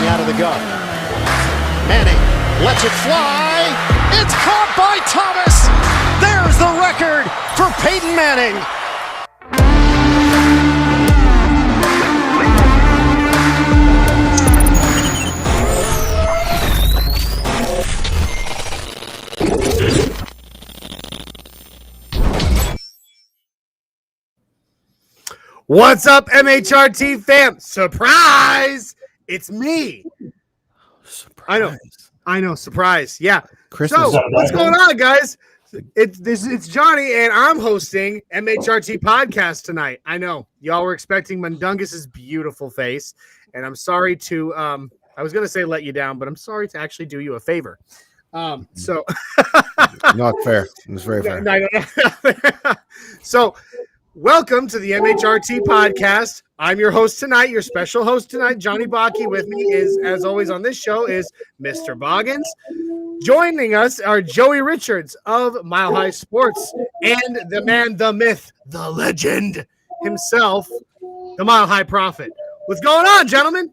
out of the gun. Manning lets it fly. It's caught by Thomas. There's the record for Peyton Manning. What's up, MHRT fam? Surprise! It's me. Surprise. I know. Surprise. Yeah. Christmas. So, what's going on, guys? It's Johnny, and I'm hosting MHRT Podcast tonight. I know y'all were expecting Mundungus's beautiful face, and I'm sorry to I was gonna say let you down, but I'm sorry to actually do you a favor. So Not fair. It's very fair. No. So. Welcome to the MHRT Podcast. I'm your host tonight, your special host tonight, Johnny Baki. With me is, as always on this show, is Mr. Boggins. Joining us are Joey Richards of Mile High Sports and the man, the myth, the legend himself, the Mile High Prophet. What's going on, gentlemen?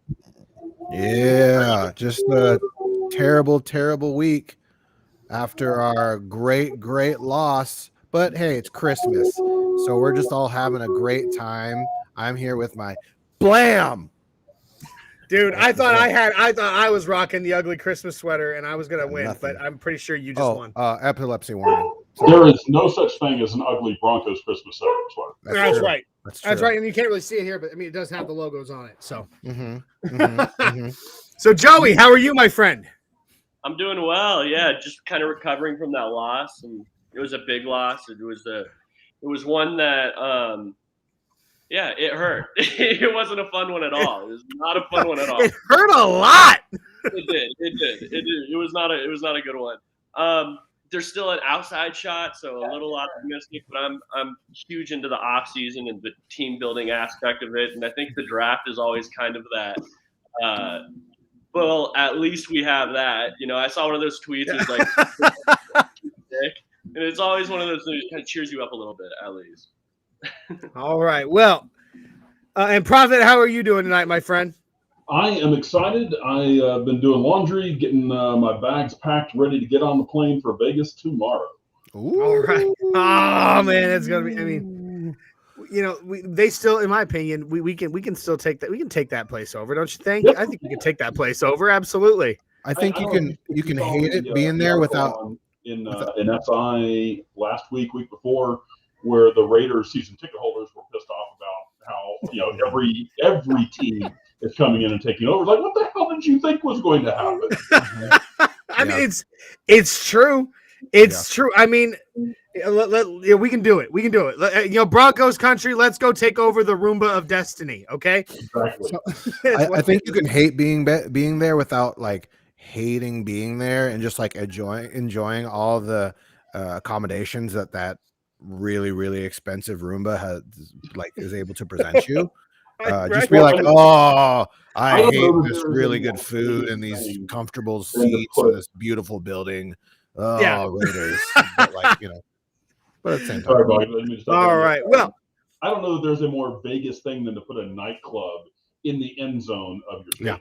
Yeah, just a terrible, terrible week after our great loss. But hey, it's Christmas, so we're just all having a great time. I'm here with my blam. Dude, I thought I was rocking the ugly Christmas sweater and I was gonna win, Nothing. but I'm pretty sure you just won. Epilepsy warning. There is no such thing as an ugly Broncos Christmas sweater. That's true. right. That's right, and you can't really see it here, but I mean, it does have the logos on it. So, Mm-hmm. So Joey, how are you, my friend? I'm doing well. Yeah, just kind of recovering from that loss, and it was a big loss. It was one that, it hurt. It wasn't a fun one at all. It was not a fun one at all. It hurt a lot. It did. It was not a good one. There's still an outside shot, so a little optimistic, but I'm huge into the off season and the team building aspect of it, and I think the draft is always kind of that. Well, at least we have that. You know, I saw one of those tweets. It was like, and it's always one of those things that kind of cheers you up a little bit, at least. All right. Well, and Prophet, how are you doing tonight, my friend? I am excited. I've been doing laundry, getting my bags packed, ready to get on the plane for Vegas tomorrow. Ooh. All right. Oh man, it's gonna be. I mean, you know, they still, in my opinion, we can still take that. We can take that place over, don't you think? Yep. I think we can take that place over. Absolutely. I think you can hate it being there without. In SI last week before, where the Raiders season ticket holders were pissed off about how every team is coming in and taking over. Like, what the hell did you think was going to happen? I mean, it's true. It's true. I mean, we can do it. We can do it. Broncos country. Let's go take over the Roomba of destiny. Okay. Exactly. So, I think you can hate being there without like hating being there and just like enjoying all the accommodations that really, really expensive Roomba is able to present you. Just be like, oh, I hate this really good food and these comfortable seats and this beautiful building. Oh, yeah. Raiders. But but at the same time. Sorry, Bobby, let me just all right. Well, I don't know that there's a more Vegas thing than to put a nightclub in the end zone of your team. Yeah.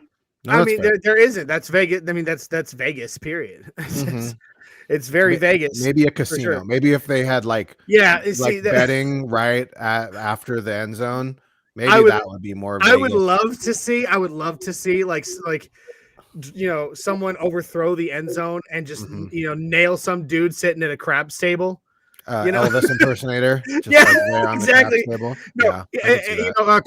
No, I mean, there isn't. That's Vegas. I mean, that's Vegas. Period. It's very Vegas. Maybe a casino. Sure. Maybe if they had betting right after the end zone, maybe that would be more. Vegas. I would love to see like someone overthrow the end zone and just nail some dude sitting at a craps table. Elvis impersonator. Just exactly. No,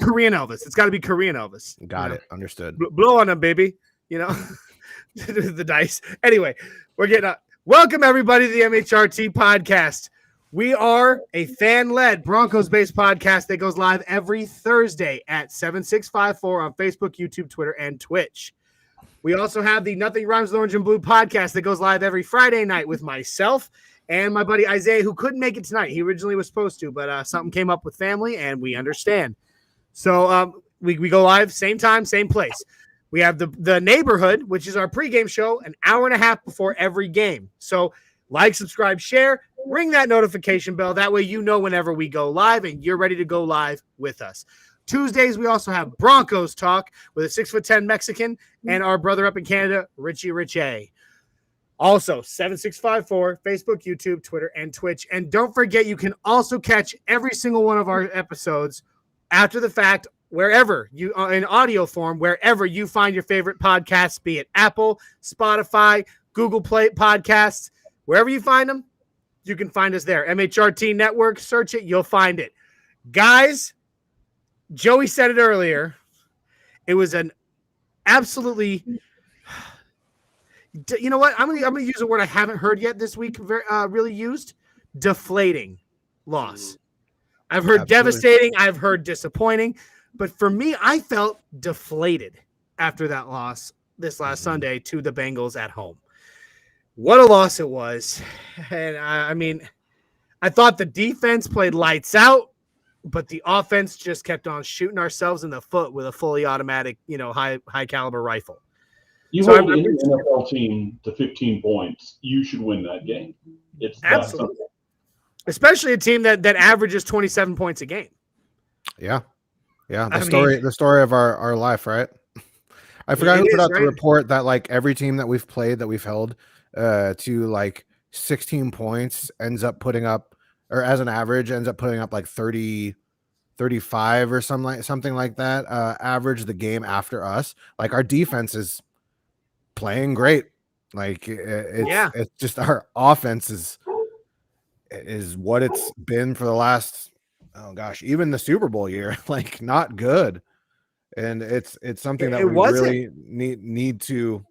Korean Elvis. It's got to be Korean Elvis. Got it. Understood. Blow on him, baby. The dice. Anyway, we're getting up. Welcome everybody to the MHRT Podcast. We are a fan-led Broncos-based podcast that goes live every Thursday at 7654 on Facebook, YouTube, Twitter, and Twitch. We also have the Nothing Rhymes with Orange and Blue podcast that goes live every Friday night with myself and my buddy Isaiah, who couldn't make it tonight. He originally was supposed to, but something came up with family, and we understand. So we go live same time, same place. We have the Neighborhood, which is our pregame show, an hour and a half before every game. So like, subscribe, share, ring that notification bell. That way you know whenever we go live, and you're ready to go live with us. Tuesdays, we also have Broncos Talk with a 6'10" Mexican and our brother up in Canada, Richie Richey. Also, 7654, Facebook, YouTube, Twitter, and Twitch. And don't forget, you can also catch every single one of our episodes after the fact, wherever you are in audio form, wherever you find your favorite podcasts, be it Apple, Spotify, Google Play Podcasts, wherever you find them, you can find us there. MHRT Networks, search it, you'll find it. Guys, Joey said it earlier. It was an absolutely, you know what? I'm gonna use a word I haven't heard yet this week. Really used, deflating loss. I've heard devastating. I've heard disappointing, but for me, I felt deflated after that loss this last Sunday to the Bengals at home. What a loss it was, and I mean, I thought the defense played lights out. But the offense just kept on shooting ourselves in the foot with a fully automatic, high caliber rifle. You hold any NFL team to 15 points, you should win that game. It's absolutely, especially a team that averages 27 points a game. Yeah. The story of our life, right? I forgot who put out the report that like every team that we've played that we've held to like 16 points ends up putting up, or as an average ends up putting up like 35 or something like that average the game after us. Like our defense is playing great. Like it's just our offense is what it's been for the last, even the Super Bowl year, like not good. And it's something that we really need to,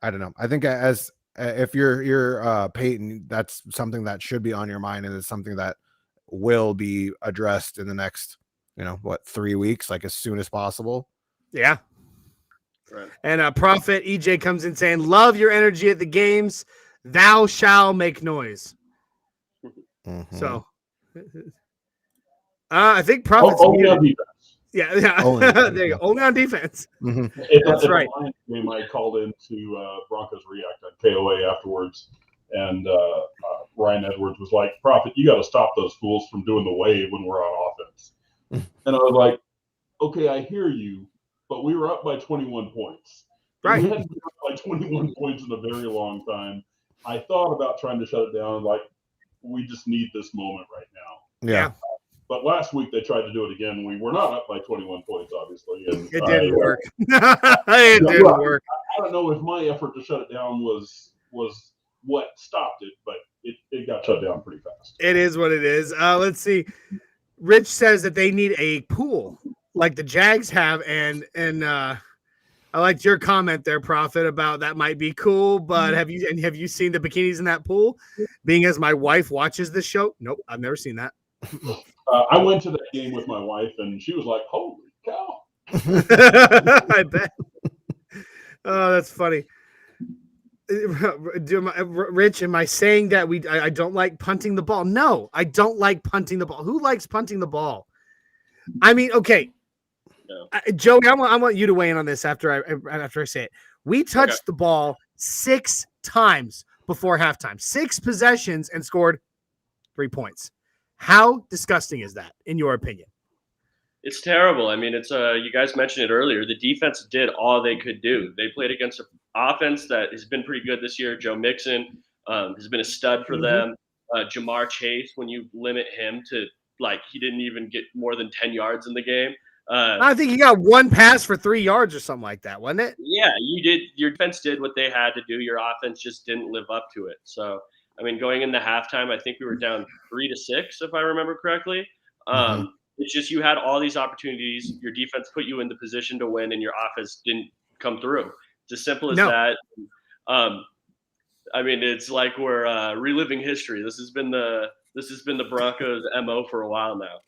I don't know. I think as if you're Peyton, that's something that should be on your mind, and it's something that will be addressed in the next, 3 weeks, like as soon as possible. Yeah. Right. And Prophet EJ comes in saying, "Love your energy at the games. Thou shall make noise." Mm-hmm. So, I think Prophet's Yeah. There you go. Only on defense. Mm-hmm. That's right. Game I called into Broncos React on KOA afterwards, and Ryan Edwards was like, "Prophet, you got to stop those fools from doing the wave when we're on offense." And I was like, "Okay, I hear you, but we were up by 21 points. Right. We hadn't been up by 21 points in a very long time. I thought about trying to shut it down. Like, we just need this moment right now." Yeah. But last week they tried to do it again. We were not up by 21 points, obviously. And it didn't work. It didn't work. I don't know if my effort to shut it down was what stopped it, but it got shut down pretty fast. It is what it is. Let's see. Rich says that they need a pool like the Jags have, and I liked your comment there, Prophet, about that might be cool. But have you seen the bikinis in that pool? Being as my wife watches this show, nope, I've never seen that. I went to that game with my wife, and she was like, "Holy cow!" I bet. Oh, that's funny. Rich, am I saying that I don't like punting the ball? No, I don't like punting the ball. Who likes punting the ball? I mean, okay, no. Joey, I want you to weigh in on this after I say it. We touched the ball 6 times before halftime, 6 possessions, and scored 3 points. How disgusting is that, in your opinion? It's terrible. I mean, it's you guys mentioned it earlier. The defense did all they could do. They played against an offense that has been pretty good this year. Joe Mixon has been a stud for them. Jamar Chase, when you limit him to, like, he didn't even get more than 10 yards in the game. I think he got 1 pass for 3 yards or something like that, wasn't it? Yeah, you did. Your defense did what they had to do. Your offense just didn't live up to it. So, I mean, going into halftime, I think we were down 3-6, if I remember correctly. It's just you had all these opportunities. Your defense put you in the position to win, and your offense didn't come through. It's as simple as that. I mean, it's like we're reliving history. This has been the Broncos' MO for a while now.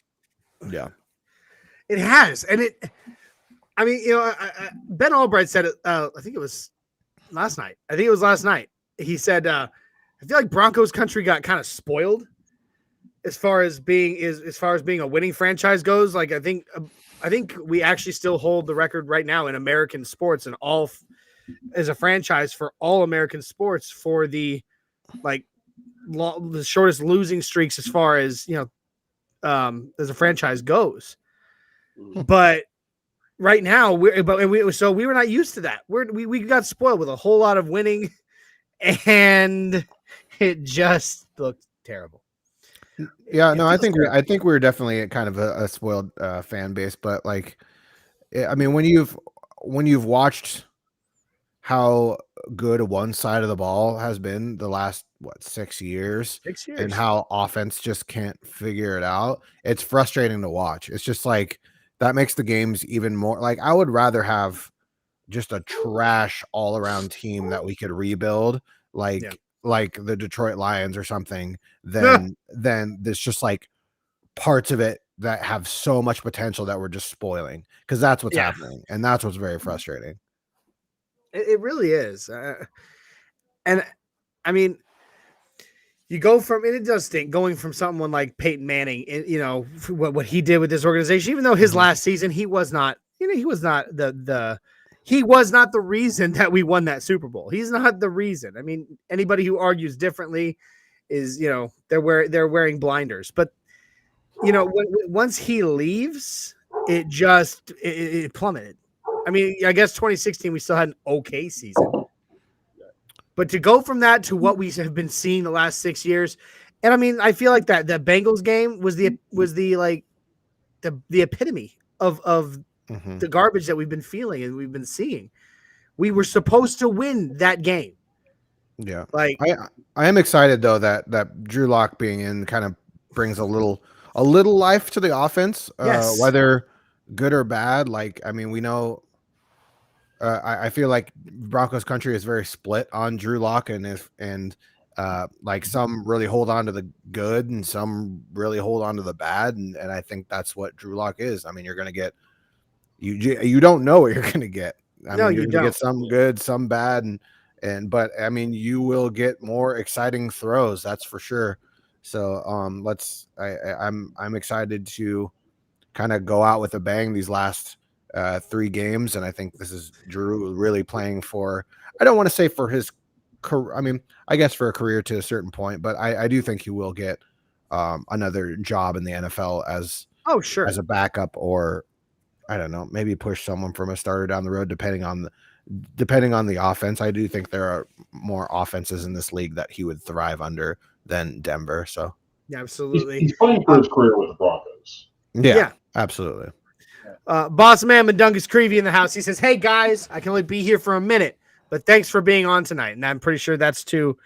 Yeah, it has, and it. I mean, Ben Albright said it. I think it was last night. He said, "I feel like Broncos country got kind of spoiled." As far as being a winning franchise goes, like I think we actually still hold the record right now in American sports and all as a franchise for all American sports for the the shortest losing streaks as far as as a franchise goes. But right now, we were not used to that. We got spoiled with a whole lot of winning, and it just looked terrible. Yeah, no, I think we're definitely kind of a spoiled fan base, but like, I mean, when you've watched how good one side of the ball has been the last 6 years, and how offense just can't figure it out, it's frustrating to watch. It's just like that makes the games even more like I would rather have just a trash all around team that we could rebuild, like the Detroit Lions or something, than there's just like parts of it that have so much potential that we're just spoiling, because that's what's happening, and that's what's very frustrating. It really is. And I mean, you go from, and it does stink going from someone like Peyton Manning, you know, what he did with this organization, even though his last season, he was not the reason that we won that Super Bowl. He's not the reason. I mean, anybody who argues differently is, you know, they're wearing blinders. But, you know, once he leaves, it plummeted. I mean, I guess 2016, we still had an okay season. But to go from that to what we have been seeing the last 6 years, and I mean, I feel like that Bengals game was the epitome of the garbage that we've been feeling and we've been seeing. We were supposed to win that game. Yeah, like I am excited though that Drew Lock being in kind of brings a little life to the offense, whether good or bad. Like, I mean, we know. I feel like Broncos country is very split on Drew Lock, and like some really hold on to the good and some really hold on to the bad, and I think that's what Drew Lock is. I mean, you're going to get you don't know what you're going to get. I mean, you're going to get some good, some bad, but I mean, you will get more exciting throws, that's for sure. So I'm excited to kind of go out with a bang these last 3 games, and I think this is Drew really playing for, I don't want to say for his career, I mean, I guess for a career to a certain point, but I do think he will get another job in the NFL as a backup, or I don't know, maybe push someone from a starter down the road, depending on the offense. I do think there are more offenses in this league that he would thrive under than Denver. So yeah, absolutely, he's playing for his career with the Broncos. Yeah, absolutely. Boss man Mundungus Creevy in the house. He says, "Hey guys, I can only be here for a minute, but thanks for being on tonight." And I'm pretty sure that's to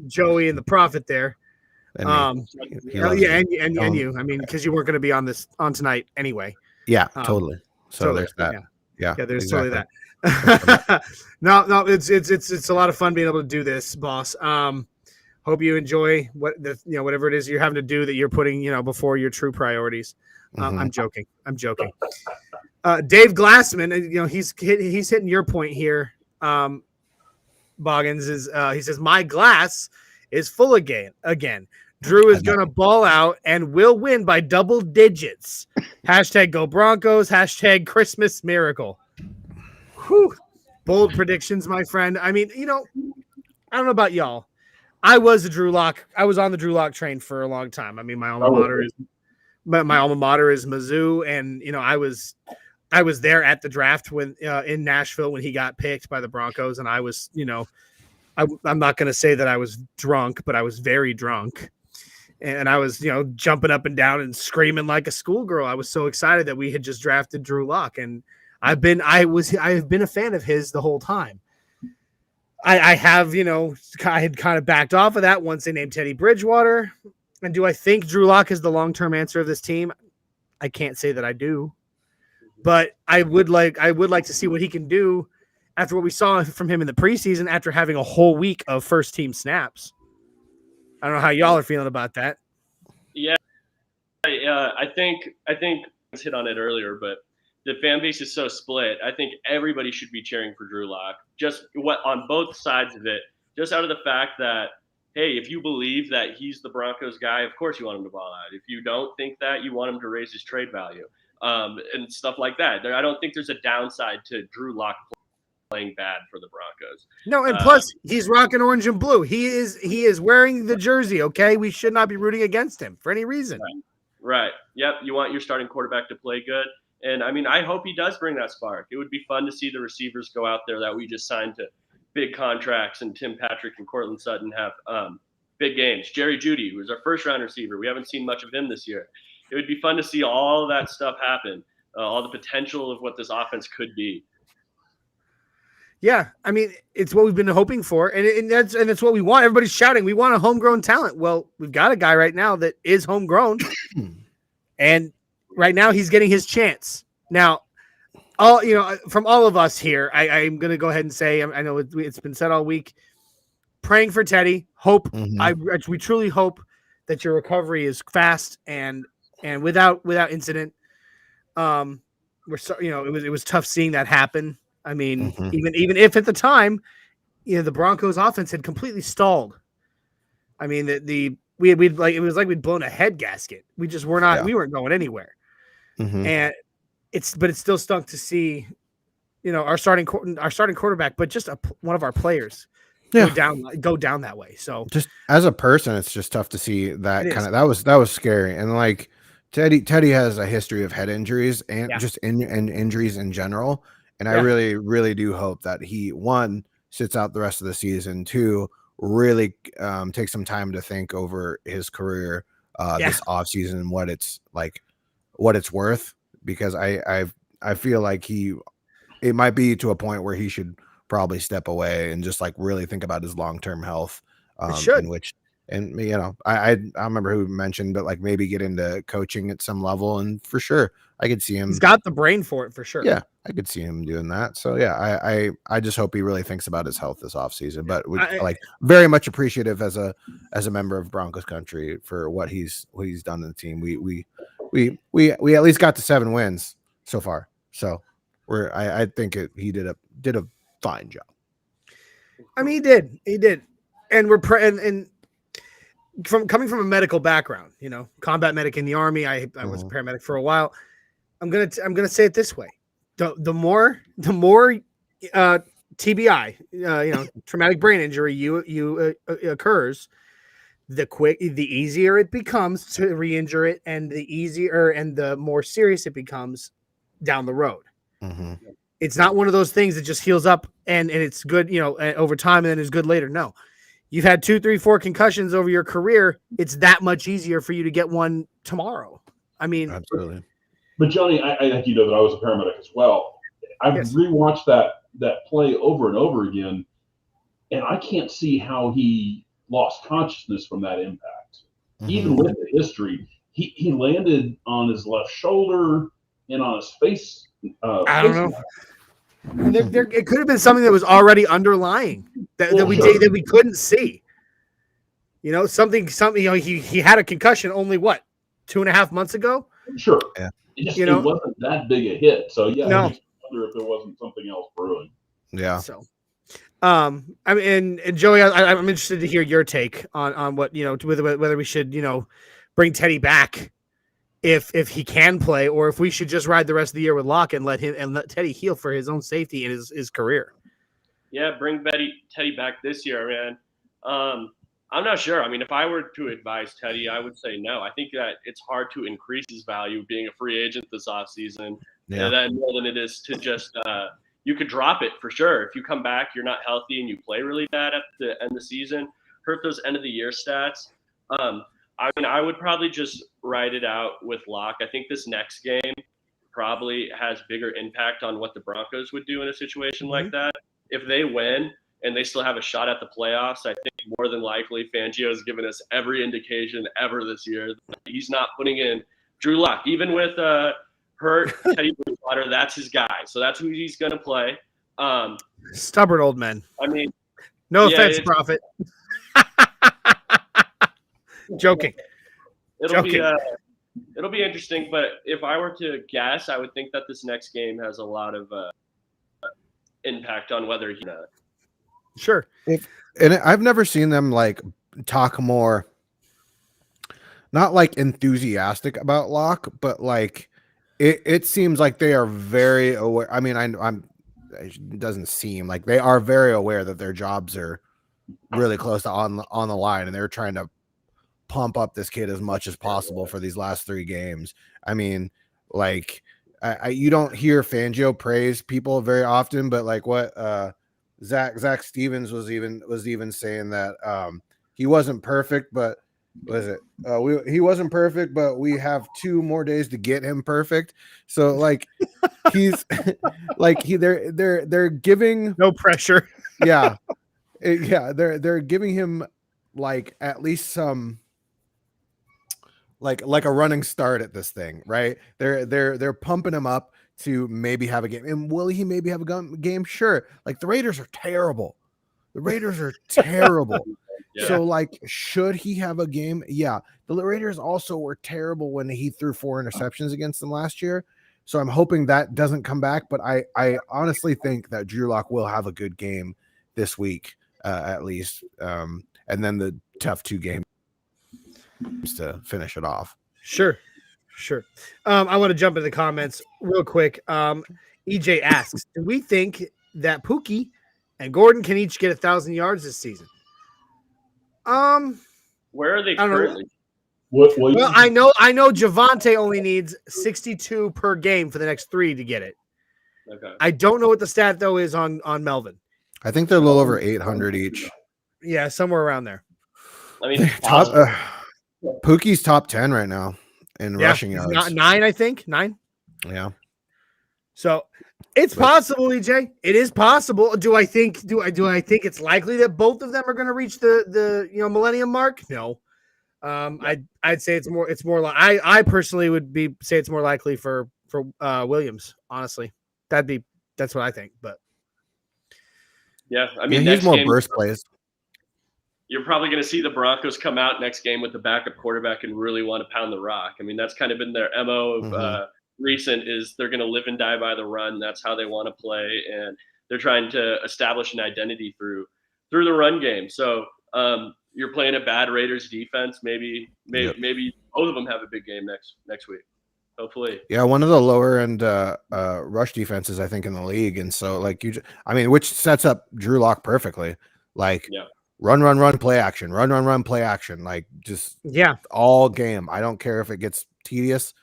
Joey and the Prophet there. And and you. I mean, because you weren't going to be on tonight anyway. Yeah, totally. So totally, there's that. Yeah, there's exactly. Totally that. No, it's a lot of fun being able to do this, boss. Hope you enjoy whatever it is you're having to do that you're putting before your true priorities. I'm joking. Dave Glassman, he's hitting your point here. Boggins is he says my glass is full again. Drew is gonna ball out and will win by double digits. Hashtag go Broncos. Hashtag Christmas miracle. Whew. Bold predictions, my friend. I mean, I don't know about y'all. I was on the Drew Lock train for a long time. I mean, my alma mater is Mizzou, and I was there at the draft when in Nashville when he got picked by the Broncos, and I was I'm not going to say that I was drunk, but I was very drunk, and I was jumping up and down and screaming like a schoolgirl. I was so excited that we had just drafted Drew Lock, and I have been a fan of his the whole time. I have I had kind of backed off of that once they named Teddy Bridgewater. And do I think Drew Lock is the long-term answer of this team? I can't say that I do, but I would like to see what he can do after what we saw from him in the preseason after having a whole week of first-team snaps. I don't know how y'all are feeling about that. Yeah, I think I hit on it earlier, but the fan base is so split. I think everybody should be cheering for Drew Lock, just on both sides of it, just out of the fact that, hey, if you believe that he's the Broncos guy, of course you want him to ball out. If you don't think that, you want him to raise his trade value and stuff like that. I don't think there's a downside to Drew Lock playing bad for the Broncos. No, and plus he's rocking orange and blue. He is wearing the jersey, okay? We should not be rooting against him for any reason. Right. Yep. You want your starting quarterback to play good. And I mean, I hope he does bring that spark. It would be fun to see the receivers go out there that we just signed to big contracts, and Tim Patrick and Cortland Sutton have big games. Jerry Jeudy, who was our first round receiver, we haven't seen much of him this year. It would be fun to see all of that stuff happen, all the potential of what this offense could be. Yeah, I mean, it's what we've been hoping for, and that's what we want. Everybody's shouting, we want a homegrown talent. Well, we've got a guy right now that is homegrown, and right now he's getting his chance. Now, from all of us here, I'm going to go ahead and say, I know it's been said all week, praying for Teddy. Hope we truly hope that your recovery is fast and without incident. It was tough seeing that happen. I mean, even if at the time, the Broncos offense had completely stalled. I mean, it was like we'd blown a head gasket. We just were not. Yeah. We weren't going anywhere. And it still stunk to see, our starting quarterback, but just one of our players go down that way. So just as a person, it's just tough to see that that was scary. And like Teddy has a history of head injuries and just injuries in general. And I really, really do hope that he, one, sits out the rest of the season, two, really takes some time to think over his career this offseason and what it's worth, because I feel like it might be to a point where he should probably step away and just like really think about his long-term health. I remember who mentioned, but like maybe get into coaching at some level, and for sure I could see him. He's got the brain for it, for sure. Yeah, I could see him doing that. So yeah, I just hope he really thinks about his health this offseason. But very much appreciative as a member of Broncos country for what he's done in the team. We at least got to 7 wins so far. So I think he did a fine job. I mean, he did, and coming from a medical background, combat medic in the Army. I was a paramedic for a while. I'm gonna say it this way: the more TBI, traumatic brain injury you occurs, the easier it becomes to re-injure it, and the easier and the more serious it becomes down the road. It's not one of those things that just heals up and it's good, over time, and then is good later. No. You've had 2, 3, 4 concussions over your career. It's that much easier for you to get one tomorrow. I mean, absolutely. But Johnny, I think you know that I was a paramedic as well. I've rewatched that play over and over again, and I can't see how he lost consciousness from that impact. Even with the history, he landed on his left shoulder and on his face. I don't know. It could have been something that was already underlying that we couldn't see. Something. He had a concussion only 2.5 months ago. Sure. Yeah. It wasn't that big a hit. So yeah, no. I just wonder if there wasn't something else brewing. Yeah. So, I mean, and Joey, I'm interested to hear your take on what whether we should bring Teddy back if he can play, or if we should just ride the rest of the year with Locke and let Teddy heal for his own safety and his career. Yeah, bring Teddy back this year, man. I'm not sure. I mean, if I were to advise Teddy, I would say no. I think that it's hard to increase his value being a free agent this offseason more than it is to just you could drop it for sure. If you come back, you're not healthy, and you play really bad at the end of the season, hurt those end of the year stats. I mean, I would probably just ride it out with Locke. I think this next game probably has bigger impact on what the Broncos would do in a situation like that. If they win and they still have a shot at the playoffs, I think more than likely Fangio has given us every indication ever this year that he's not putting in Drew Lock. Even with hurt Teddy Bridgewater, that's his guy. So that's who he's going to play. Stubborn old men. I mean, no offense, Prophet. Joking. It'll be interesting, but if I were to guess, I would think that this next game has a lot of impact on whether he. Sure. And I've never seen them like talk more, not like enthusiastic about Locke, but like it seems like they are very aware. I mean, it doesn't seem like they are very aware that their jobs are really close to on the line, and they're trying to pump up this kid as much as possible for these last 3 games. I mean, like, you don't hear Fangio praise people very often, but like what Zach Stevens was even saying that he wasn't perfect, but he wasn't perfect, but we have 2 more days to get him perfect. So like he's like they're giving no pressure. Yeah. They're giving him like at least some like a running start at this thing, right? They're pumping him up to maybe have a game. And will he maybe have a game? Sure. Like the Raiders are terrible. Yeah. So like, should he have a game? Yeah. The Raiders also were terrible when he threw 4 interceptions against them last year. So I'm hoping that doesn't come back. But I honestly think that Drew Lock will have a good game this week, at least. And then the tough 2 games to finish it off. Sure. I want to jump into the comments real quick. EJ asks, do we think that Pookie and Gordon can each get 1,000 yards this season? Where are they I don't know. currently? Well, I know Javonte only needs 62 per game for the next 3 to get it. Okay. I don't know what the stat though is on Melvin. I think they're a little over 800 each. Yeah, somewhere around there. I mean, Pookie's top 10 right now in rushing yards. 9, I think 9. Yeah. So it's possible, EJ. It is possible. Do I think it's likely that both of them are going to reach the millennium mark? No. I'd say it's more like I personally would say it's more likely for Williams. Honestly, that's what I think. But yeah, I mean, he's more burst plays. You're probably going to see the Broncos come out next game with the backup quarterback and really want to pound the rock. I mean, that's kind of been their MO of recent is they're going to live and die by the run. That's how they want to play, and they're trying to establish an identity through the run game. So you're playing a bad Raiders defense. Maybe both of them have a big game next week. Hopefully. Yeah, one of the lower end rush defenses I think in the league, and so like which sets up Drew Lock perfectly. Like run, play action, run, play action. Like just all game. I don't care if it gets tedious.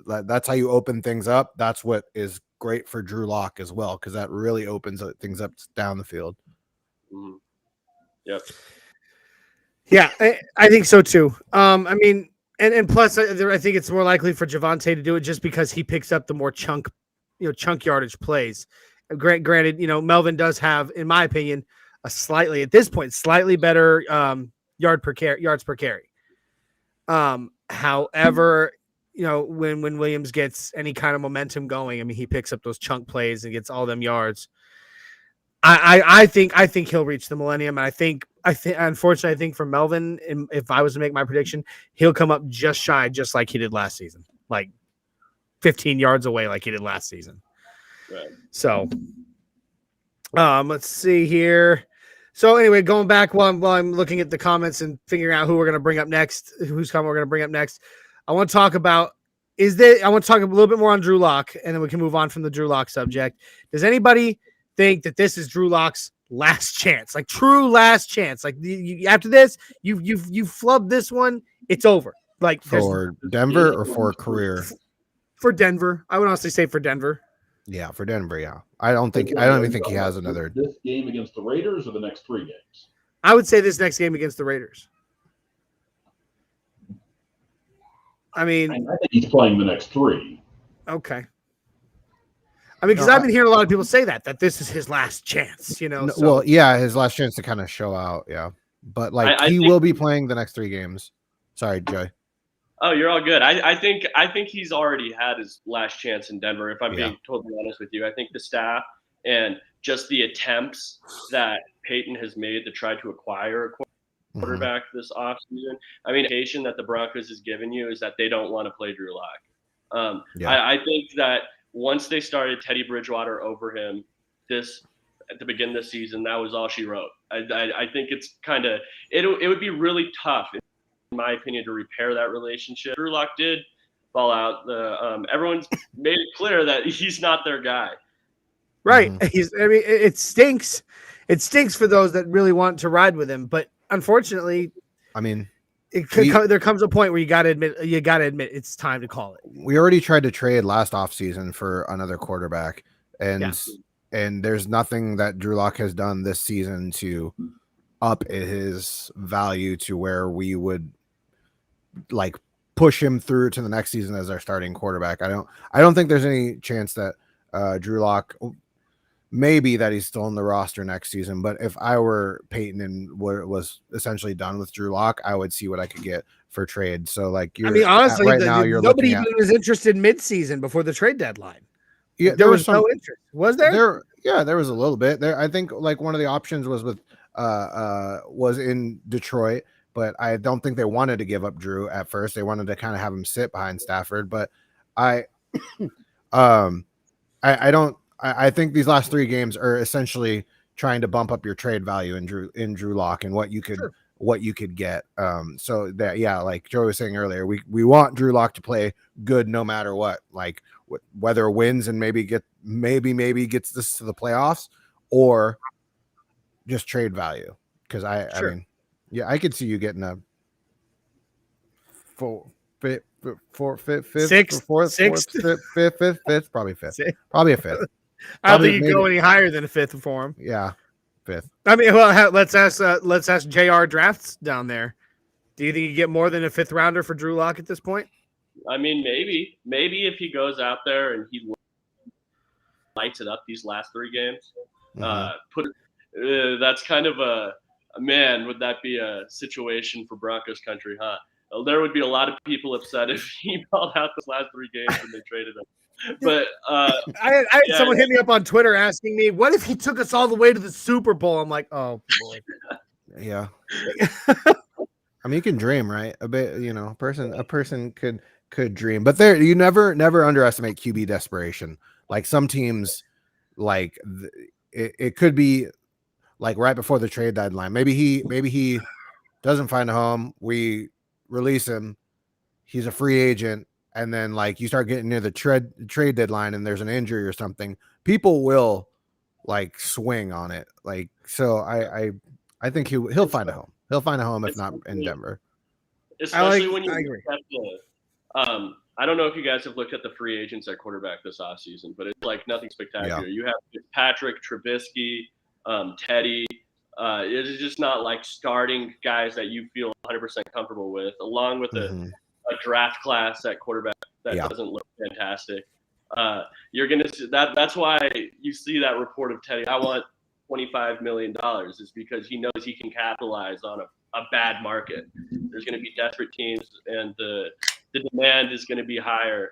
That's how you open things up. That's what is great for Drew Lock as well, because that really opens things up down the field. Mm-hmm. Yep. Yeah, I think so too. I mean, and plus, I think it's more likely for Javonte to do it just because he picks up the more chunk yardage plays. Granted, Melvin does have, in my opinion, at this point, slightly better yards per carry. However, when Williams gets any kind of momentum going, I mean, he picks up those chunk plays and gets all them yards. I think he'll reach the millennium. And I think unfortunately, I think for Melvin, if I was to make my prediction, he'll come up just shy, just like he did last season, like 15 yards away, like he did last season. Right. So, let's see here. So anyway, going back while I'm looking at the comments and figuring out who we're going to bring up next, we're going to bring up next. I want to talk about a little bit more on Drew Lock, and then we can move on from the Drew Lock subject. Does anybody think that this is Drew Lock's last chance, like true last chance? Like after this, you flubbed this one, it's over. Like for Denver or for career? For Denver, I would honestly say for Denver. Yeah, for Denver. Yeah, I don't even think he has another. This game against the Raiders or the next 3 games? I would say this next game against the Raiders. I mean, I think he's playing the next 3. Okay. I mean, because I've been hearing a lot of people say that this is his last chance, So. Well, yeah, his last chance to kind of show out. Yeah, but like he will be playing the next 3 games. Sorry, Joey. Oh, you're all good. I think he's already had his last chance in Denver. If I'm being totally honest with you, I think the staff and just the attempts that Peyton has made to try to acquire a quarterback this offseason. I mean, the indication that the Broncos has given you is that they don't want to play Drew Lock. I think that once they started Teddy Bridgewater over him at the beginning of the season, that was all she wrote. I think it's it would be really tough, in my opinion, to repair that relationship. Drew Lock did fall out. Everyone's made it clear that he's not their guy. Right. It stinks. It stinks for those that really want to ride with him, but unfortunately, I mean, there comes a point where you got to admit it's time to call it. We already tried to trade last offseason for another quarterback, and there's nothing that Drew Lock has done this season to up his value to where we would like push him through to the next season as our starting quarterback. I don't think there's any chance that Drew Lock, maybe that he's still in the roster next season. But if I were Peyton and what was essentially done with Drew Lock, I would see what I could get for trade. So like, honestly, now you're nobody looking even was interested mid-season before the trade deadline. Yeah, there was no interest. Was there? There was a little bit there. I think like one of the options was with was in Detroit, but I don't think they wanted to give up Drew at first. They wanted to kind of have him sit behind Stafford, but I think these last 3 games are essentially trying to bump up your trade value in Drew Lock and what you could get. So that, like Joey was saying earlier, we want Drew Lock to play good no matter what, like whether wins and maybe gets this to the playoffs or just trade value. Cause I mean, I could see you getting a fifth, probably a fifth. I don't think you go any higher than a fifth for him. Yeah, fifth. I mean, well, let's ask JR Drafts down there. Do you think you get more than a 5th rounder for Drew Lock at this point? I mean, maybe if he goes out there and he lights it up these last 3 games, that's kind of a man. Would that be a situation for Broncos country, huh? There would be a lot of people upset if he balled out those last 3 games and they traded him. But I had someone hit me up on Twitter asking me, "What if he took us all the way to the Super Bowl?" I'm like, "Oh boy." Yeah. I mean, you can dream, right? A bit, a person could dream, but there, you never underestimate QB desperation. Like some teams, like it could be like right before the trade deadline. Maybe he doesn't find a home. We release him. He's a free agent. And then like you start getting near the trade deadline and there's an injury or something, people will like swing on it. Like, so I think he'll find a home. He'll find a home if not in Denver. Especially when you look at I don't know if you guys have looked at the free agents at quarterback this offseason, but it's like nothing spectacular. Yeah. You have Patrick, Trubisky, Teddy. It's just not like starting guys that you feel 100% comfortable with, along with a draft class at quarterback that doesn't look fantastic. You're gonna see that. That's why you see that report of Teddy. I want $25 million is because he knows he can capitalize on a bad market. There's going to be desperate teams, and the demand is going to be higher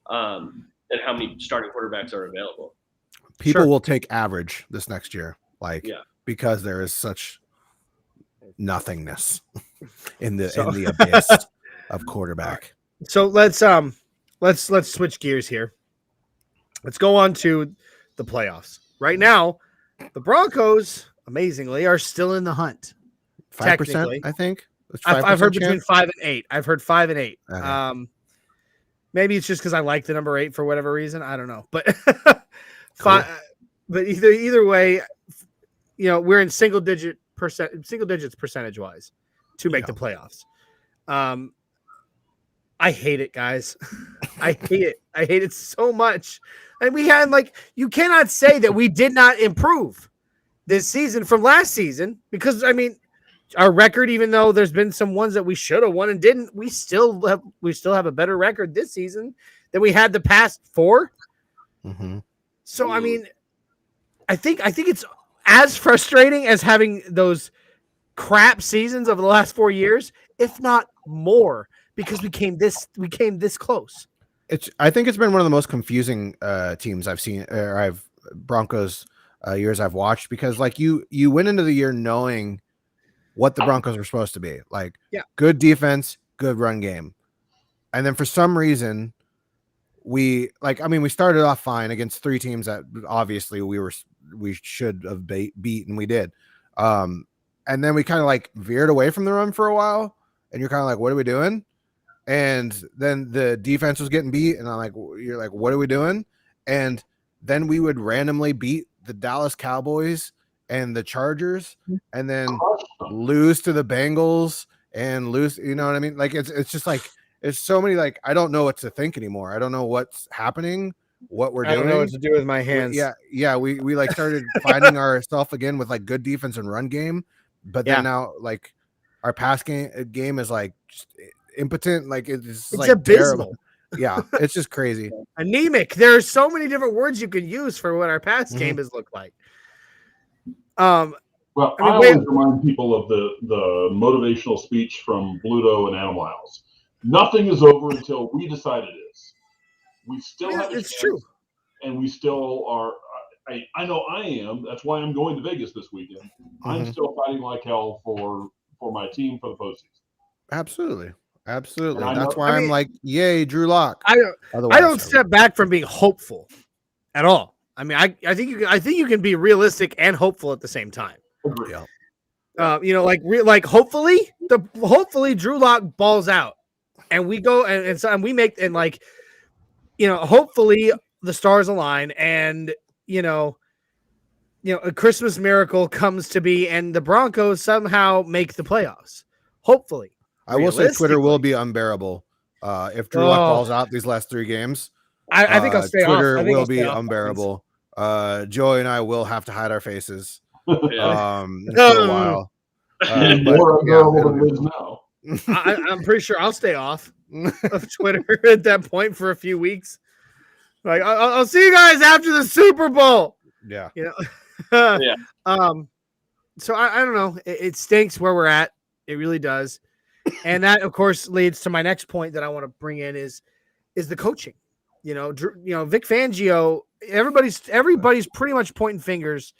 than how many starting quarterbacks are available. People will take average this next year, because there is such nothingness in the abyss of quarterback. So let's switch gears here. Let's go on to the playoffs. Right now, the Broncos, amazingly, are still in the hunt. 5%, I think. I've heard between chance? 5 and 8. I've heard 5 and 8. Okay. Maybe it's just because I like the number 8 for whatever reason. I don't know, but but either way, we're in single digits percentage wise to make the playoffs. I hate it, guys. I hate it. I hate it so much. And we had you cannot say that we did not improve this season from last season because our record, even though there's been some ones that we should have won and didn't, we still have a better record this season than we had the past 4. Mm-hmm. So I think it's as frustrating as having those crap seasons over the last 4 years, if not more, because we came this close. I think it's been one of the most confusing teams I've seen, or Broncos years I've watched, because you went into the year knowing what the Broncos were supposed to be, good defense, good run game, and then for some reason we started off fine against 3 teams that obviously we should have beat, and we did, and then we kind of veered away from the run for a while, and you're kind of like, what are we doing? And then the defense was getting beat, and you're like, what are we doing? And then we would randomly beat the Dallas Cowboys and the Chargers, and then lose to the Bengals and lose. You know what I mean? Like it's just like it's so many. Like I don't know what to think anymore. I don't know what's happening, what we're I doing. don't know what to do with my hands. We like started finding ourselves again with like good defense and run game, but then now like our pass game is like just impotent. Like it's like abysmal. Yeah, it's just crazy. Anemic. There are so many different words you could use for what our pass game has looked like. Well, I always remind people of the motivational speech from Bluto and Animal House. Nothing is over until we decide it is. We still have a chance, true. And we still are. I know I am. That's why I'm going to Vegas this weekend. I'm still fighting like hell for my team for the postseason. Absolutely. Absolutely. And That's why I'm like, yay, Drew Lock. I don't step back from being hopeful at all. I mean, I think you can be realistic and hopeful at the same time. Yeah. Hopefully Drew Lock balls out and we go and we make hopefully the stars align and a Christmas miracle comes to be and the Broncos somehow make the playoffs. Hopefully. I will say Twitter will be unbearable if Drew Lock balls out these last 3 games. I think I'll stay Twitter off. will be unbearable. Joey and I will have to hide our faces for a while. More unbearable than it is now. I'm pretty sure I'll stay off of Twitter at that point for a few weeks. Like I'll see you guys after the Super Bowl. Yeah. So I don't know. It stinks where we're at. It really does. And that, of course, leads to my next point that I want to bring in is the coaching. Vic Fangio. Everybody's pretty much pointing fingers.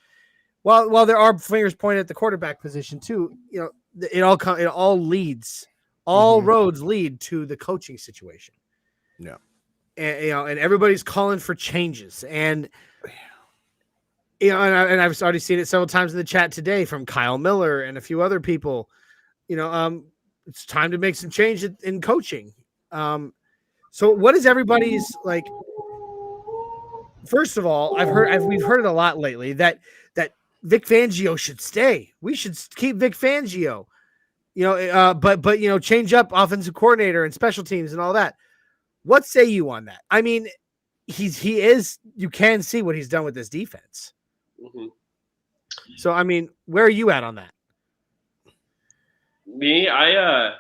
While there are fingers pointed at the quarterback position too, it all leads. All roads lead to the coaching situation. Yeah, and everybody's calling for changes, and and I've already seen it several times in the chat today from Kyle Miller and a few other people. It's time to make some change in coaching. So what is everybody's like? First of all, we've heard it a lot lately that Vic Fangio should stay. We should keep Vic Fangio. But change up offensive coordinator and special teams and all that. What say you on that? I mean, he is. You can see what he's done with this defense. Mm-hmm. So I mean, where are you at on that? Me, I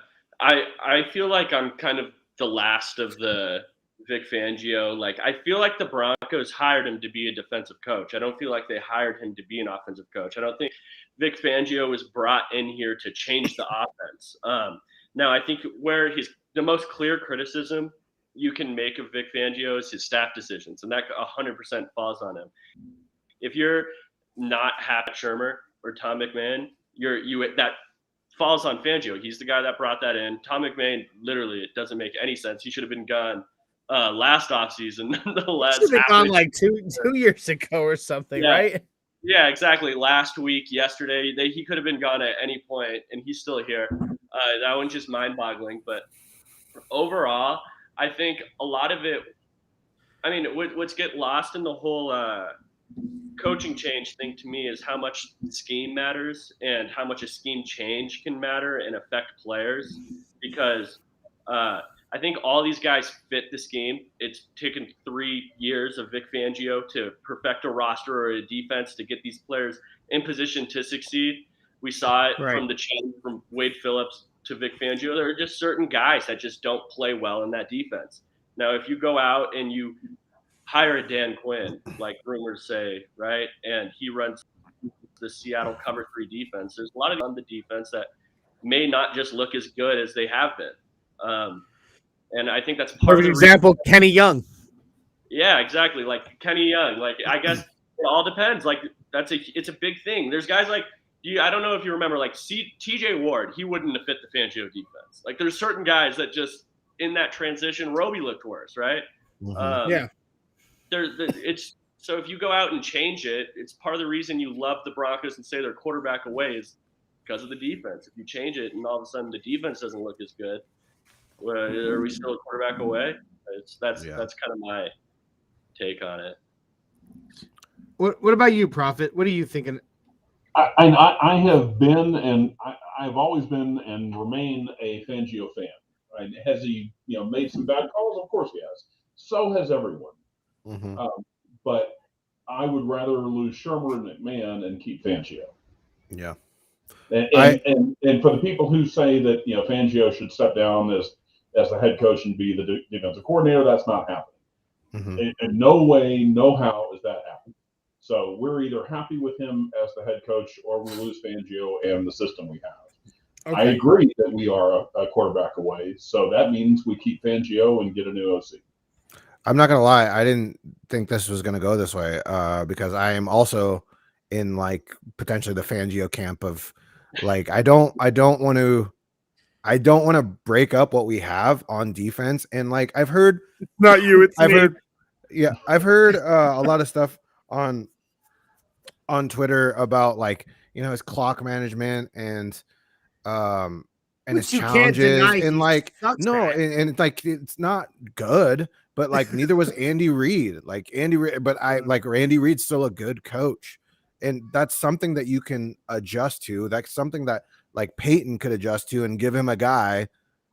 feel like I'm kind of the last of the Vic Fangio. Like, I feel like the Broncos hired him to be a defensive coach. I don't feel like they hired him to be an offensive coach. I don't think Vic Fangio was brought in here to change the offense. Now, I think where the most clear criticism you can make of Vic Fangio is his staff decisions, and that 100% falls on him. If you're not happy with Shermer or Tom McMahon, that falls on Fangio. He's the guy that brought that in. Tom McMahon, literally, it doesn't make any sense. He should have been gone last offseason. Should have been gone like two years ago or something, right? Yeah, exactly. Last week, yesterday, he could have been gone at any point, and he's still here. That one's just mind-boggling. But overall, I think a lot of it – I mean, what's get lost in the whole coaching change thing to me is how much scheme matters and how much a scheme change can matter and affect players, because I think all these guys fit the scheme. It's taken 3 years of Vic Fangio to perfect a roster or a defense to get these players in position to succeed. We saw it from the change from Wade Phillips to Vic Fangio. There are just certain guys that just don't play well in that defense. Now, if you go out and you hire a Dan Quinn, like rumors say, right, and he runs the Seattle cover 3 defense, there's a lot of on the defense that may not just look as good as they have been. And I think that's part of the example, Kenny Young. Yeah, exactly. Like Kenny Young. Like, I guess it all depends. Like, it's a big thing. There's guys like I don't know if you remember, like TJ Ward, he wouldn't have fit the Fangio defense. Like, there's certain guys that just in that transition, Roby looked worse, right? Yeah. It's so if you go out and change it, it's part of the reason you love the Broncos and say they're quarterback away is because of the defense. If you change it and all of a sudden the defense doesn't look as good, are we still a quarterback away? That's kind of my take on it. What about you, Prophet? What are you thinking? I have been, and I've always been and remain a Fangio fan. Right? Has he, made some bad calls? Of course he has. So has everyone. Mm-hmm. But I would rather lose Shermer and McMahon and keep Fangio. Yeah. And for the people who say that Fangio should step down as the head coach and be the defensive coordinator, that's not happening. Mm-hmm. In no way, no how is that happening. So we're either happy with him as the head coach or we lose Fangio and the system we have. Okay. I agree that we are a quarterback away, so that means we keep Fangio and get a new OC. I'm not gonna lie, I didn't think this was gonna go this way because I am also in like potentially the Fangio camp of like I don't want to break up what we have on defense, and like I've heard not you, it's I've me. heard a lot of stuff on Twitter about like his clock management and his challenges and like and like it's not good, but like neither was Andy Reid. Andy Reid's still a good coach, and that's something that you can adjust to. That's something that like Peyton could adjust to and give him a guy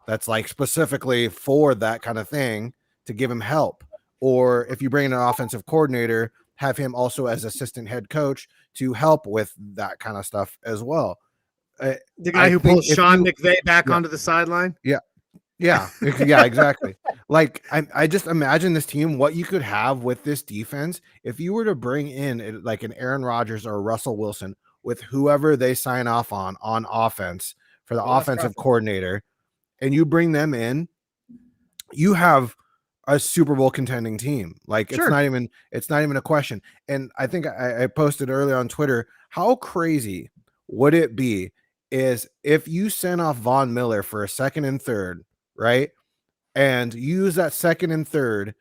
that's like specifically for that kind of thing to give him help. Or if you bring in an offensive coordinator, have him also as assistant head coach to help with that kind of stuff as well. The guy who pulls Sean McVay back onto the sideline. Yeah, exactly. Like I just imagine this team, what you could have with this defense if you were to bring in like an Aaron Rodgers or a Russell Wilson with whoever they sign off on offense for the offensive coordinator, and you bring them in, you have a Super Bowl contending team. Like it's not even a question. And I think I posted earlier on Twitter, how crazy would it be is if you sent off Von Miller for a second and third, right? And use that second and third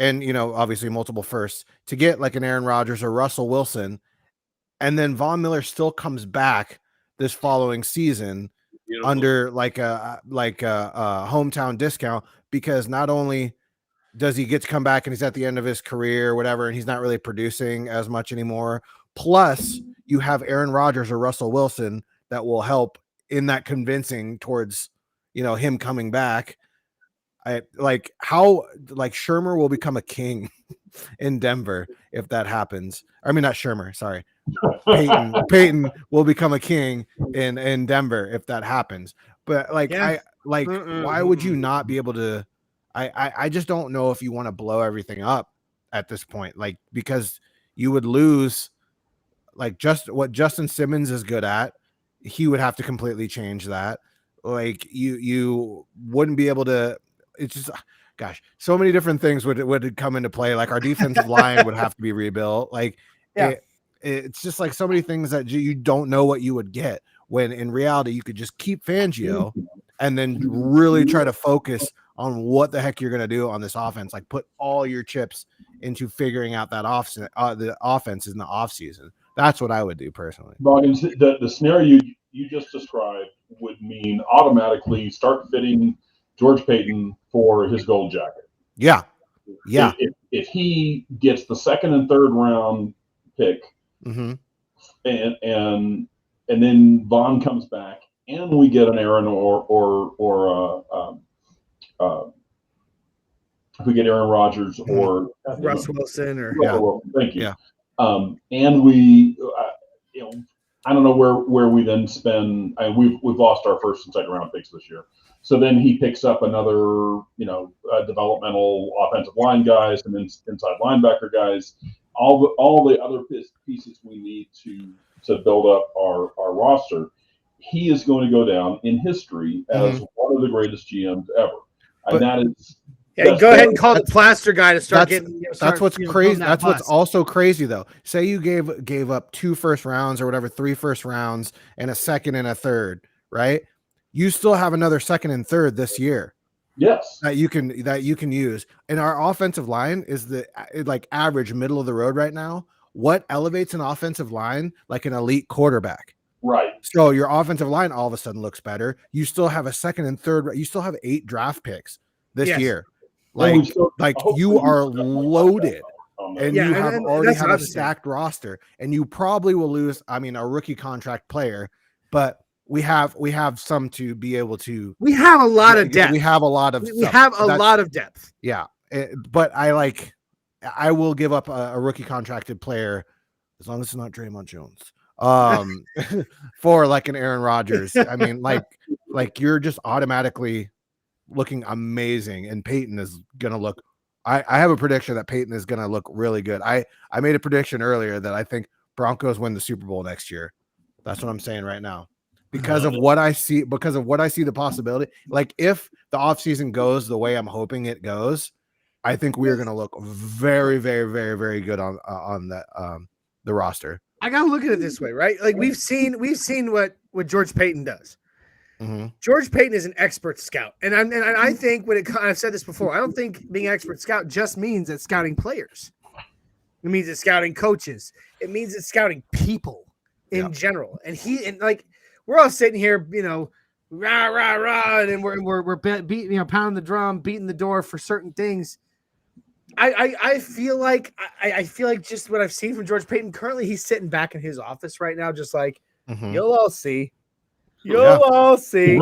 and, obviously multiple firsts to get like an Aaron Rodgers or Russell Wilson. And then Von Miller still comes back this following season under like a hometown discount, because not only does he get to come back and he's at the end of his career or whatever, and he's not really producing as much anymore. Plus you have Aaron Rodgers or Russell Wilson that will help in that convincing towards, him coming back. Shermer will become a king in Denver if that happens. I mean, not Shermer, sorry. Peyton will become a king in Denver if that happens. But why would you not be able to? I just don't know if you want to blow everything up at this point, like, because you would lose like just what Justin Simmons is good at. He would have to completely change that. Like you wouldn't be able to. It's just, gosh, so many different things would come into play. Like our defensive line would have to be rebuilt. Like it's just like so many things that you don't know what you would get, when in reality you could just keep Fangio and then really try to focus on what the heck you're going to do on this offense. Like put all your chips into figuring out that the offense in the off season. That's what I would do personally. Boggins, the scenario you just described would mean automatically start fitting George Payton for his gold jacket. Yeah. If he gets the second and third round pick, mm-hmm. and then Vaughn comes back, and we get an Aaron if we get Aaron Rodgers or Russ Wilson or thank you. Yeah. And we, I don't know where we then spend. We've lost our first and second round picks this year. So then he picks up another, developmental offensive line guys and then inside linebacker guys, all the other pieces we need to build up our roster. He is going to go down in history as one of the greatest GMs ever. And that is. Yeah, go ahead and call the plaster guy to start getting. That's what's crazy. That's what's also crazy, though. Say you gave up 2 first rounds or whatever, 3 first rounds and a second and a third, right? You still have another second and third this year. Yes, that you can use. And our offensive line is the like average middle of the road right now. What elevates an offensive line like an elite quarterback? Right. So your offensive line all of a sudden looks better. You still have a second and third. You still have 8 draft picks this year. You are loaded, and you already have a stacked roster, and you probably will lose. I mean, a rookie contract player, but we have some to be able to. We have a lot of depth. We have a lot of. We have a lot of depth. Yeah, but I will give up a rookie contracted player as long as it's not Draymond Jones. For like an Aaron Rodgers. I mean, like you're just automatically looking amazing, and Peyton is gonna look. I have a prediction that Peyton is gonna look really good. I made a prediction earlier that I think Broncos win the Super Bowl next year. That's what I'm saying right now. Because of what I see, the possibility. Like if the offseason goes the way I'm hoping it goes, I think we're gonna look very, very, very, very good on that the roster. I gotta look at it this way, right? Like we've seen what George Payton does. Mm-hmm. George Payton is an expert scout, and I think I've said this before. I don't think being an expert scout just means that scouting players. It means it's scouting coaches. It means it's scouting people in general. And we're all sitting here, rah rah rah, and we're beating, pounding the drum, beating the door for certain things. I feel like just what I've seen from George Payton currently, he's sitting back in his office right now, just like you'll all see. You'll all see.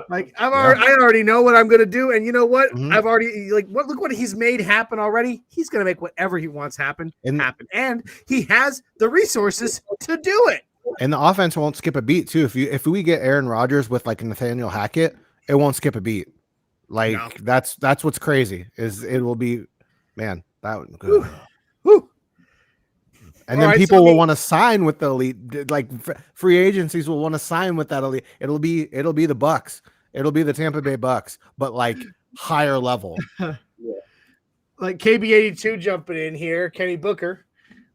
Like I already know what I'm gonna do, and you know what? I've already look what he's made happen already. He's gonna make whatever he wants happen, and he has the resources to do it. And the offense won't skip a beat too. If we get Aaron Rodgers with like Nathaniel Hackett, it won't skip a beat. Like that's what's crazy is it will be, man. That would go. And then people will want to sign with the elite, like free agencies will want to sign with that elite. It'll be the Bucks. It'll be the Tampa Bay Bucks, but like higher level. Like KB82 jumping in here, Kenny Booker.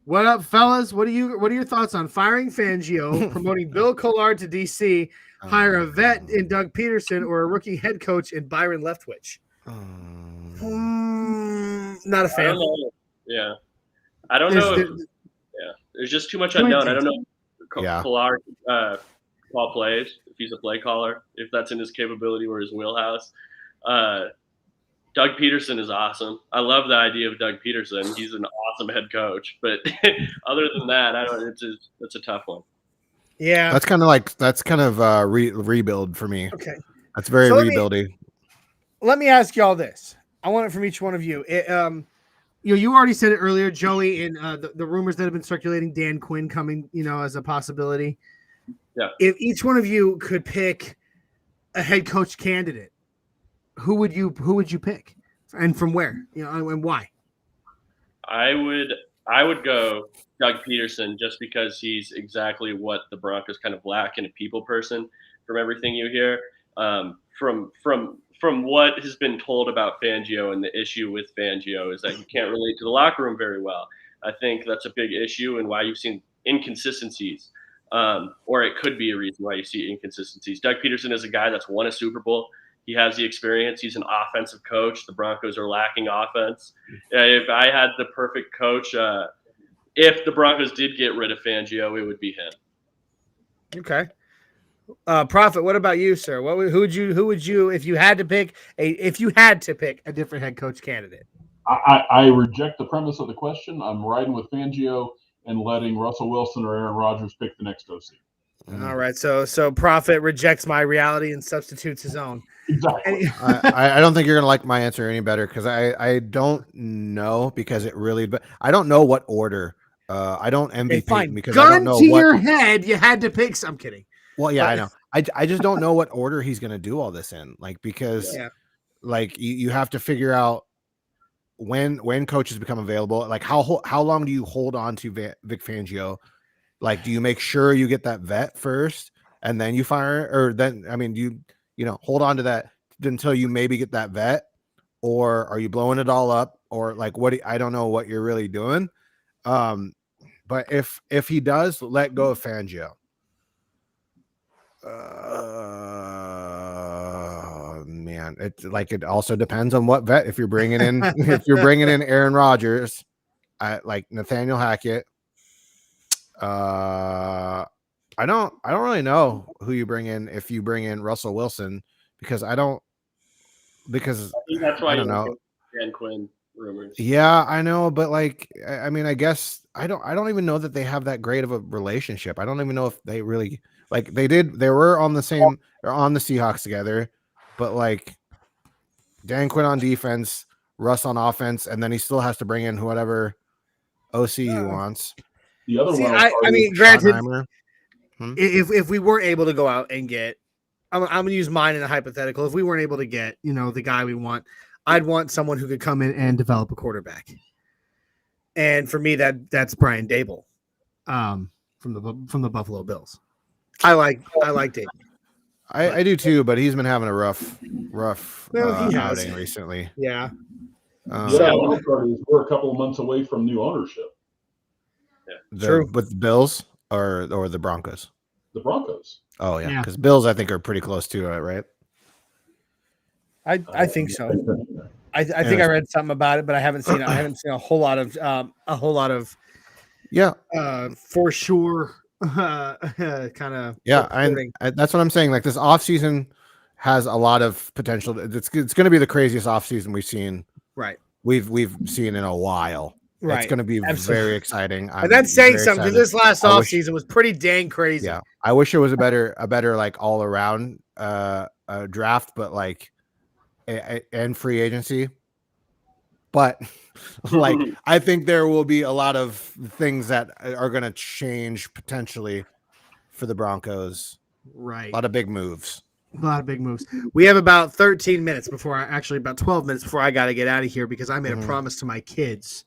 What up, fellas? What are your thoughts on firing Fangio, promoting Bill Collard to DC, hire a vet in Doug Peterson, or a rookie head coach in Byron Leftwich? Not a fan. I don't know. There's just too much unknown. I don't know if Collard call plays, if he's a play caller, if that's in his capability or his wheelhouse. Doug Peterson is awesome. I love the idea of Doug Peterson. He's an awesome head coach. But other than that, it's a tough one. Yeah. That's kind of rebuild for me. Okay. That's very rebuilding. Let me ask y'all this. I want it from each one of you. You already said it earlier, Joey, in the rumors that have been circulating, Dan Quinn coming, as a possibility. Yeah. If each one of you could pick a head coach candidate, who would you pick, and from where, and why? I would go Doug Peterson just because he's exactly what the Broncos kind of lack in a people person. From everything you hear, from what has been told about Fangio, and the issue with Fangio is that he can't relate to the locker room very well. I think that's a big issue and why you've seen inconsistencies, or it could be a reason why you see inconsistencies. Doug Peterson is a guy that's won a Super Bowl. He has the experience. He's an offensive coach. The Broncos are lacking offense. If I had the perfect coach, if the Broncos did get rid of Fangio, it would be him. Okay. Prophet, what about you, sir? Who would you if you had to pick a different head coach candidate? I reject the premise of the question. I'm riding with Fangio and letting Russell Wilson or Aaron Rodgers pick the next OC. All right, so Prophet rejects my reality and substitutes his own. Exactly. I don't think you're gonna like my answer any better because I don't know because but I don't know what order. I don't envy Peyton because I don't know your head. You had to pick. I'm kidding. Well, yeah, I know. I just don't know what order he's going to do all this in, because you have to figure out when coaches become available. Like how long do you hold on to Vic Fangio? Like, do you make sure you get that vet first and then you fire, or then you hold on to that until you maybe get that vet, or are you blowing it all up, or like I don't know what you're really doing. But if he does let go of Fangio. Man, it also depends on what vet. If you're bringing in Aaron Rodgers, like Nathaniel Hackett, I don't really know who you bring in if you bring in Russell Wilson because I think that's why I don't know. Dan Quinn rumors. Yeah, I know, but I guess I don't even know that they have that great of a relationship. I don't even know if they really like they were on the Seahawks together, but like Dan Quinn on defense, Russ on offense, and then he still has to bring in whatever OC he wants. The other one, I mean, granted, Schottenheimer. if we weren't able to go out and get, I'm going to use mine in a hypothetical. If we weren't able to get, the guy we want, I'd want someone who could come in and develop a quarterback. And for me, that's Brian Dable, from the Buffalo Bills. I like Dable. I do too, but he's been having a rough outing recently. Yeah. The wild card is we're a couple of months away from new ownership. True. With the Bills or the Broncos? The Broncos. Oh yeah, because Bills I think are pretty close to it, right? I think so. I think I read something about it, but I haven't seen it. I haven't seen a whole lot of for sure kind of that's what I'm saying. Like this offseason has a lot of potential. It's going to be the craziest offseason we've seen. Right. We've seen in a while. Right. It's going to be very exciting. And that's saying something because this last offseason was pretty dang crazy. Yeah. I wish it was a better like all around draft, but like and free agency. But like I think there will be a lot of things that are going to change potentially for the Broncos. Right. A lot of big moves. We have about 13 minutes about 12 minutes before I got to get out of here because I made a promise to my kids.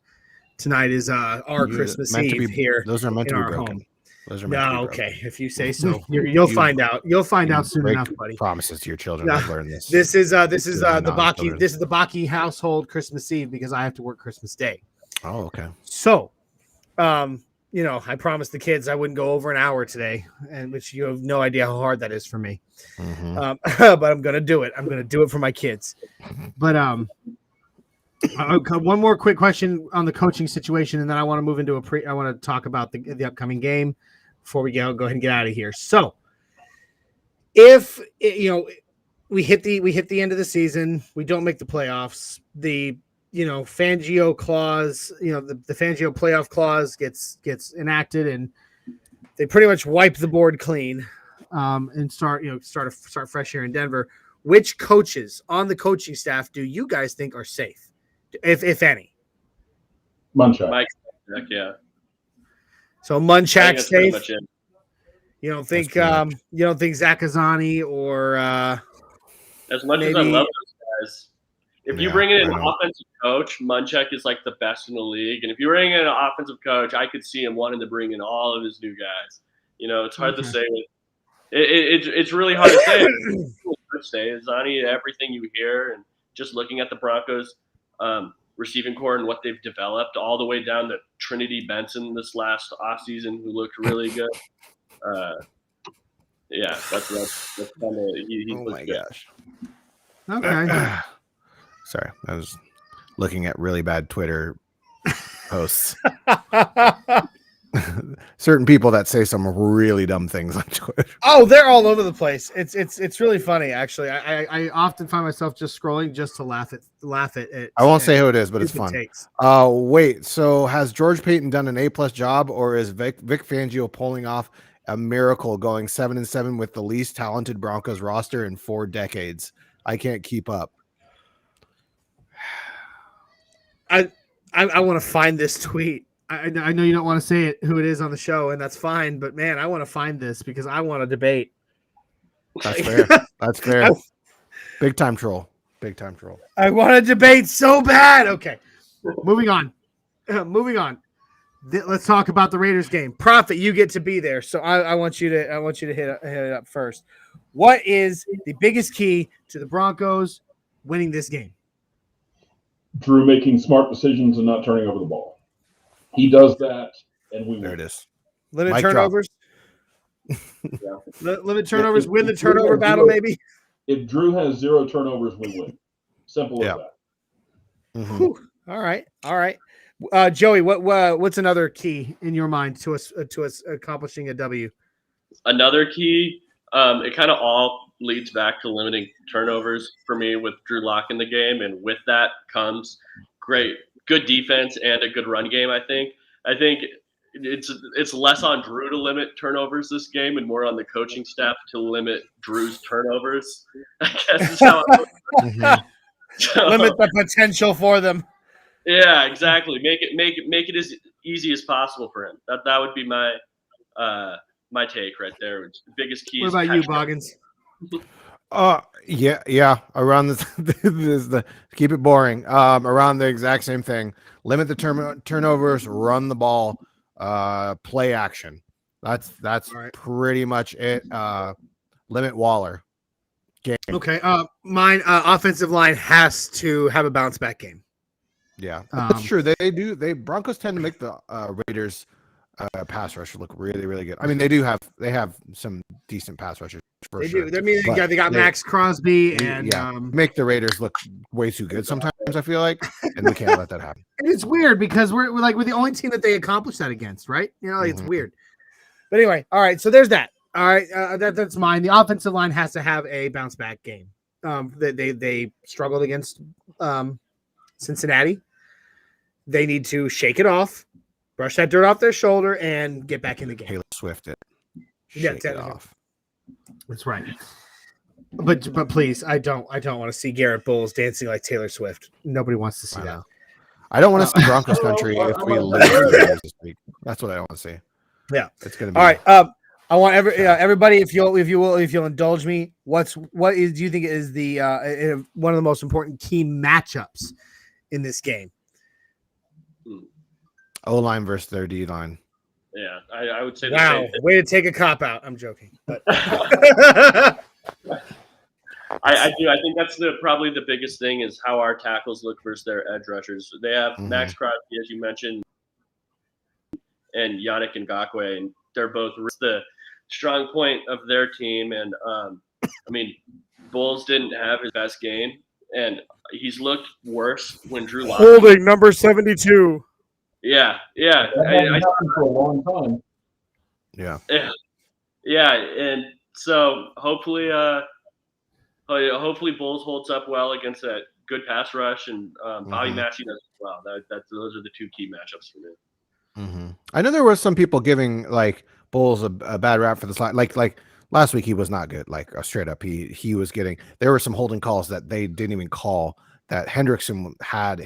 Tonight is our Christmas Eve here. Those are meant to be broken. Home. Those are meant to be broken. Okay. If you say so, you'll find out. You'll find out soon enough, buddy. Promises to your children. I've learned this. This is the Baki. This is the Baki household Christmas Eve because I have to work Christmas Day. Oh, okay. So, I promised the kids I wouldn't go over an hour today, and which you have no idea how hard that is for me. But I'm gonna do it. I'm gonna do it for my kids. But one more quick question on the coaching situation, and then I want to move into I want to talk about the upcoming game before we go ahead and get out of here. So, if we hit the end of the season, we don't make the playoffs. The Fangio clause, the Fangio playoff clause gets enacted, and they pretty much wipe the board clean, and start fresh here in Denver. Which coaches on the coaching staff do you guys think are safe, if any? Munchak. Mike, yeah. So Munchak safe. You don't think Zach Azzani or as much as I love those guys. If you bring in an offensive coach, Munchak is like the best in the league. And if you bring in an offensive coach, I could see him wanting to bring in all of his new guys. It's hard to say. It's really hard to say. Azzani, everything you hear, and just looking at the Broncos receiving core and what they've developed, all the way down to Trinity Benson this last offseason, who looked really good. That's kind of he oh my good. gosh. Okay. Sorry, I was looking at really bad Twitter posts. Certain people that say some really dumb things on Twitter. Oh, they're all over the place. It's really funny, actually. I often find myself just scrolling just to laugh at it. I won't say who it is, but it's fun. Wait, so has George Payton done an A+ job, or is Vic Fangio pulling off a miracle, going 7-7 with the least talented Broncos roster in 4 decades? I can't keep up. I want to find this tweet. I know you don't want to say who it is on the show, and that's fine. But man, I want to find this because I want to debate. That's fair. That's fair. Big time troll. I want to debate so bad. Okay, moving on. Let's talk about the Raiders game. Prophet, you get to be there, so I want you to hit it up first. What is the biggest key to the Broncos winning this game? Drew making smart decisions and not turning over the ball. He does that, and we win. There it is. Limit turnovers. Limit turnovers. Win the turnover battle, maybe. If Drew has 0 turnovers, we win. Simple as that. Mm-hmm. All right. Joey, what's another key in your mind to us accomplishing a W? Another key, it kind of all leads back to limiting turnovers for me with Drew Lock in the game, and with that comes good defense and a good run game. I think it's less on Drew to limit turnovers this game and more on the coaching staff to limit Drew's turnovers. I guess is how Limit the potential for them. Yeah, exactly. Make it as easy as possible for him. That would be my my take right there. The biggest key. What about you, Boggins? Yeah. Around the keep it boring. Around the exact same thing. Limit the turnovers. Run the ball. Play action. That's right. Pretty much it. Limit Waller. Game. Okay. Mine offensive line has to have a bounce back game. Yeah, that's true. They do. Broncos tend to make the Raiders pass rush look really, really good. I mean, they have some decent pass rushers. For sure. Do. I mean, they got Max Crosby and make the Raiders look way too good sometimes. I feel like, and we can't let that happen. And it's weird because we're the only team that they accomplished that against, right? It's weird. But anyway, all right. So there's that. All right, that's mine. The offensive line has to have a bounce back game. They struggled against Cincinnati. They need to shake it off, brush that dirt off their shoulder, and get back in the game. Taylor Swift it. Shake it off. That's right. But please, I don't want to see Garrett Bowles dancing like Taylor Swift. Nobody wants to see that. I don't want to see Broncos country if we lose this week. That's what I want to see. Yeah, it's gonna be all right. I want everybody, if you'll indulge me, do you think is the one of the most important key matchups in this game? O-line versus their D-line. Yeah, I would say. Wow, way to take a cop out. I'm joking, but I do. I think that's probably the biggest thing is how our tackles look versus their edge rushers. They have Max Crosby, as you mentioned, and Yannick Ngakoue, and they're both the strong point of their team. And I mean, Bulls didn't have his best game, and he's looked worse when Drew lost. Holding number 72. Yeah. That hasn't happened for a long time. Yeah, and so hopefully Bulls holds up well against that good pass rush, and Bobby Massey does as well. Those are the two key matchups for me. I know there were some people giving like Bulls a bad rap for this line. Like last week he was not good. Like straight up, he was getting. There were some holding calls that they didn't even call. That Hendrickson had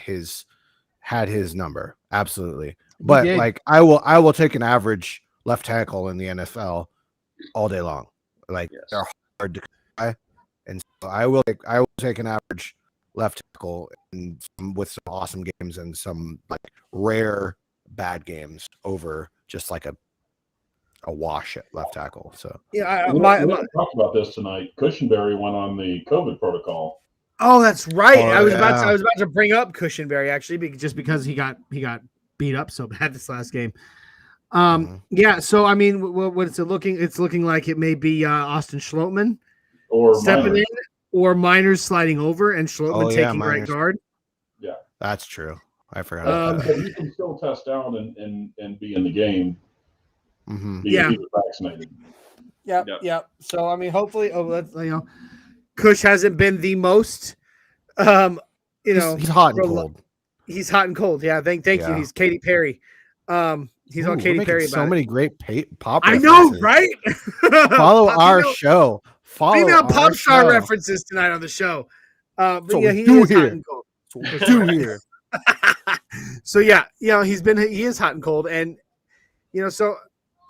his number, absolutely. But like I will take an average left tackle in the NFL all day long. Like they're hard to come by, and so I will take an average left tackle with some awesome games and some like rare bad games over just like a wash at left tackle. So we talked about this tonight. Cushenberry went on the COVID protocol. Oh, that's right. I was about to bring up Cushenberry actually, just because he got beat up so bad this last game. Yeah. So I mean, what is it looking? It's looking like it may be Austin Schlottman or stepping Miners. in, or Miners sliding over, and Schlottman taking right guard. Yeah, that's true. I forgot about that. But you can still test out and be in the game. Yeah. He was vaccinated. Yep. So I mean, hopefully, Kush hasn't been the most, he's hot and cold. He's hot and cold. Yeah. Thank you. He's Katy Perry. He's on Katy Perry. So many great pop. I know, right? Follow our show. Female pop star references tonight on the show. But yeah, he is hot and cold. Here. So yeah, he is hot and cold, and so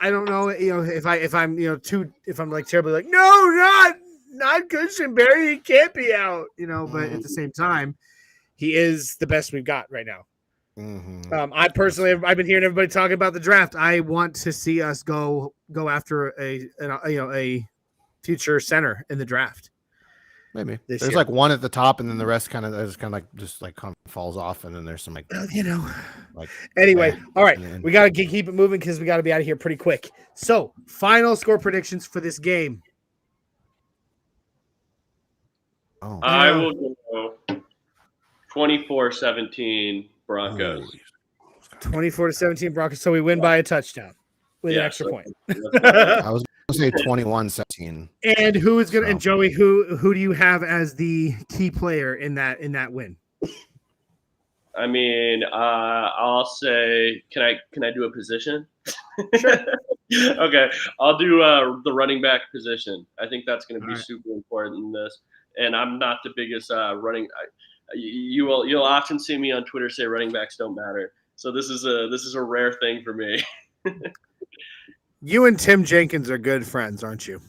I don't know, if I'm like terribly like, no, not Cushenberry, he can't be out, but at the same time, he is the best we've got right now. I personally, I've been hearing everybody talking about the draft. I want to see us go after a future center in the draft. Maybe there's like one at the top, and then the rest kind of falls off, and then there's some Anyway, all right, we got to keep it moving because we got to be out of here pretty quick. So, final score predictions for this game. I will go 24-17 Broncos. 24-17 Broncos. So we win by a touchdown with an extra point. I was going to say 21-17. And who is going to? And Joey, who do you have as the key player in that win? I mean, I'll say, can I do a position Sure. Okay, I'll do the running back position. I think that's going to be super important in this. And I'm not the biggest you'll often see me on Twitter say running backs don't matter. So this is a rare thing for me. You and Tim Jenkins are good friends, aren't you?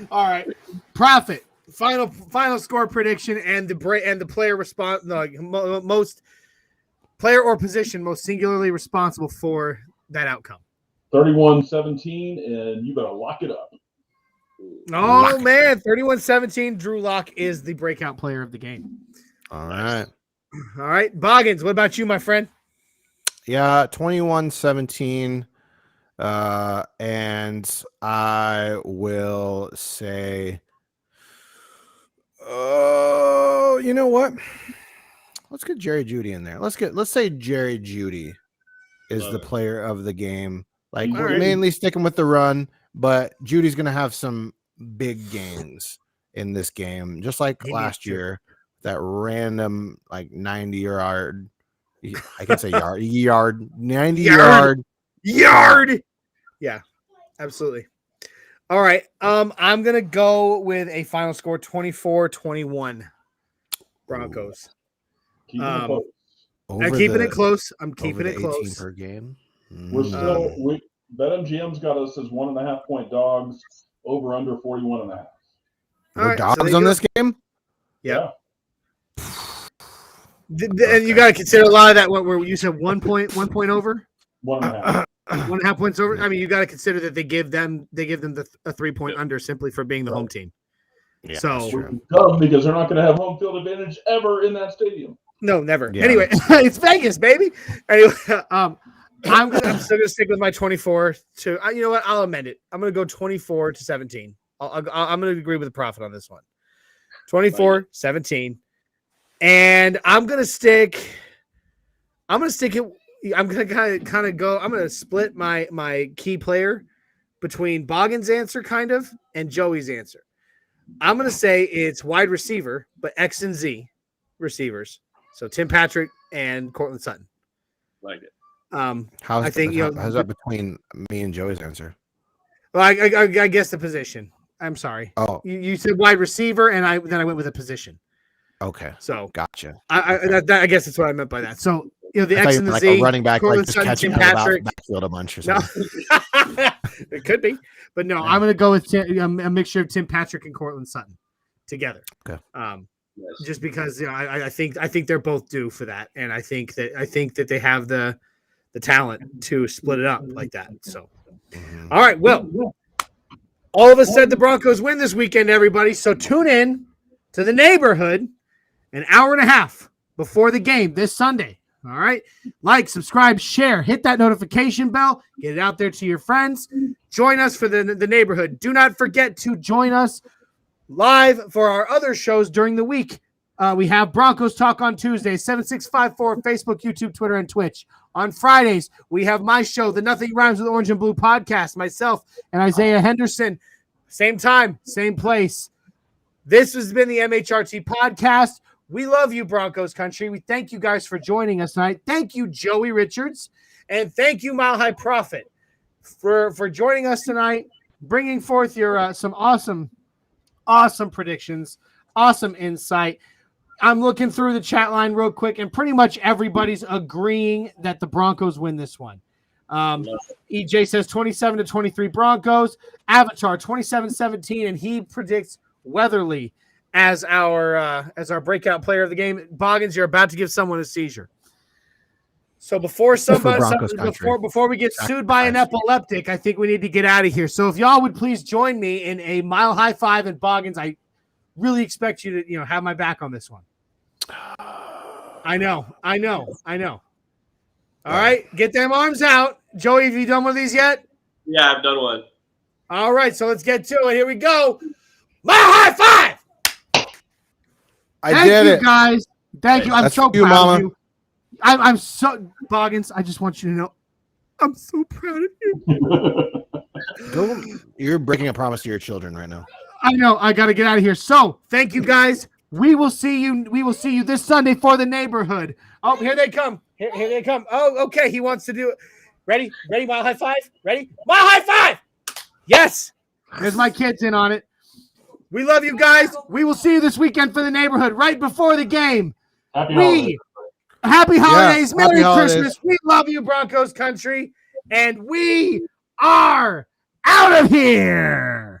All right. Profit. Final score prediction and the player response. Most player or position most singularly responsible for that outcome. 31-17, and you better lock it up. Oh man, 31-17. Drew Lock is the breakout player of the game. All right. All right, Boggins. What about you, my friend? Yeah, 21-17. And I will say, oh, you know what? Let's get Jerry Jeudy in there. Let's say Jerry Jeudy is the player of the game. Like mainly sticking with the run, but Judy's gonna have some big gains in this game, just like last year. That random like 90-yard, I can say yard, 90-yard. Yeah, absolutely. All right. I'm gonna go with a final score 24-21 Broncos. I'm keeping it close. I'm keeping it close. Per game. We're still BetMGM's got us as 1.5-point dogs, over under 41.5. We're dogs on this game? Yeah. And you got to consider a lot of that. Where you said 1 point over, 1.5. 1.5 points over. I mean, you got to consider that they give them a 3-point under simply for being the home team. Yeah, so dumb because they're not going to have home field advantage ever in that stadium. No, never. Yeah. Anyway, it's Vegas, baby. Anyway, I'm still gonna stick with my 24. You know what? I'll amend it. I'm gonna go 24-17. I'm gonna agree with the Prophet on this one. 24-17. And I'm gonna stick it. I'm gonna kind of go. I'm gonna split my key player between Boggins' answer kind of and Joey's answer. I'm gonna say it's wide receiver, but X and Z receivers. So Tim Patrick and Cortland Sutton. Like it. How's that between me and Joey's answer? Well, I guess the position. I'm sorry. Oh, you said wide receiver, and then I went with a position. Okay. So gotcha. I guess that's what I meant by that. So the X and the like Z, a running back, Cortland like just Sutton, catching Tim out Patrick. about backfield a bunch or something. No. It could be, but no. Yeah. I'm going to go with a mixture of Tim Patrick and Cortland Sutton together. Okay. Just because I think they're both due for that, and I think that they have the talent to split it up like that. So, all right. Well, all of us said the Broncos win this weekend, everybody. So tune in to the neighborhood an hour and a half before the game this Sunday. All right. Like, subscribe, share, hit that notification bell, get it out there to your friends. Join us for the neighborhood. Do not forget to join us live for our other shows during the week. We have Broncos Talk on Tuesdays, 7654, Facebook, YouTube, Twitter, and Twitch. On Fridays, we have my show, the Nothing Rhymes with Orange and Blue podcast, myself and Isaiah Henderson. Same time, same place. This has been the MHRT Podcast. We love you, Broncos country. We thank you guys for joining us tonight. Thank you, Joey Richards. And thank you, Mile High Prophet, for joining us tonight, bringing forth your some awesome predictions, awesome insight. I'm looking through the chat line real quick, and pretty much everybody's agreeing that the Broncos win this one. EJ says 27-23 Broncos. Avatar 27-17, and he predicts Weatherly as our breakout player of the game. Boggins, you're about to give someone a seizure. So before we get sued by an epileptic, I think we need to get out of here. So if y'all would please join me in a mile high five, and Boggins, I really expect you to have my back on this one. I know. All right, get them arms out. Joey, have you done one of these yet? Yeah, I've done one. All right, so let's get to it. Here we go. Mile high five. Thank you, guys. Thank you. I'm so proud of you. I'm so Boggins. I just want you to know, I'm so proud of you. You're breaking a promise to your children right now. I know. I got to get out of here. So thank you guys. We will see you. We will see you this Sunday for the neighborhood. Oh, here they come. Here they come. Oh, okay. He wants to do it. Ready? Mile high five. Ready? Mile high five. Yes. There's my kids in on it. We love you guys. We will see you this weekend for the neighborhood right before the game. Happy holidays. Happy holidays. Yeah, Merry happy Christmas. holidays. We love you, Broncos country. And we are out of here.